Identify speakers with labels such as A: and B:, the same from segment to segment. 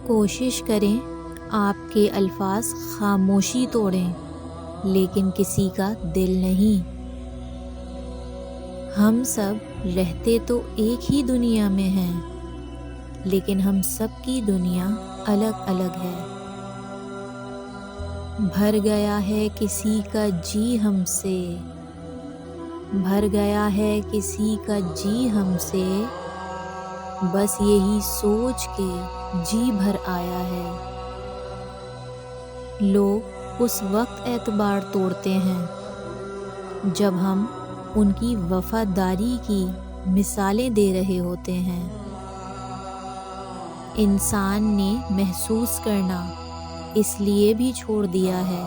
A: کوشش کریں آپ کے الفاظ خاموشی توڑیں، لیکن کسی کا دل نہیں۔ ہم سب رہتے تو ایک ہی دنیا میں ہیں، لیکن ہم سب کی دنیا الگ الگ ہے۔ بھر گیا ہے کسی کا جی ہم سے، بھر گیا ہے کسی کا جی ہم سے، بس یہی سوچ کے جی بھر آیا ہے۔ لوگ اس وقت اعتبار توڑتے ہیں جب ہم ان کی وفاداری کی مثالیں دے رہے ہوتے ہیں۔ انسان نے محسوس کرنا اس لیے بھی چھوڑ دیا ہے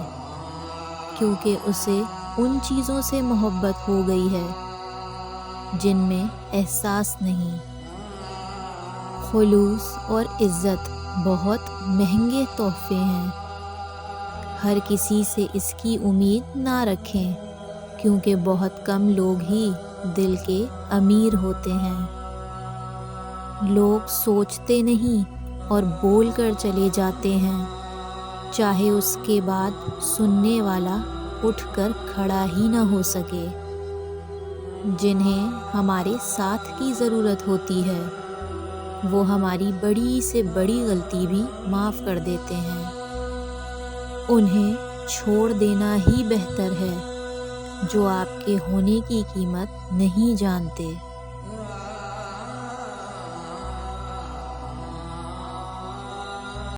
A: کیونکہ اسے ان چیزوں سے محبت ہو گئی ہے جن میں احساس نہیں۔ خلوص اور عزت بہت مہنگے تحفے ہیں۔ ہر کسی سے اس کی امید نہ رکھیں کیونکہ بہت کم لوگ ہی دل کے امیر ہوتے ہیں۔ لوگ سوچتے نہیں اور بول کر چلے جاتے ہیں، چاہے اس کے بعد سننے والا اٹھ کر کھڑا ہی نہ ہو سکے۔ جنہیں ہمارے ساتھ کی ضرورت ہوتی ہے وہ ہماری بڑی سے بڑی غلطی بھی معاف کر دیتے ہیں۔ انہیں چھوڑ دینا ہی بہتر ہے جو آپ کے ہونے کی قیمت نہیں جانتے۔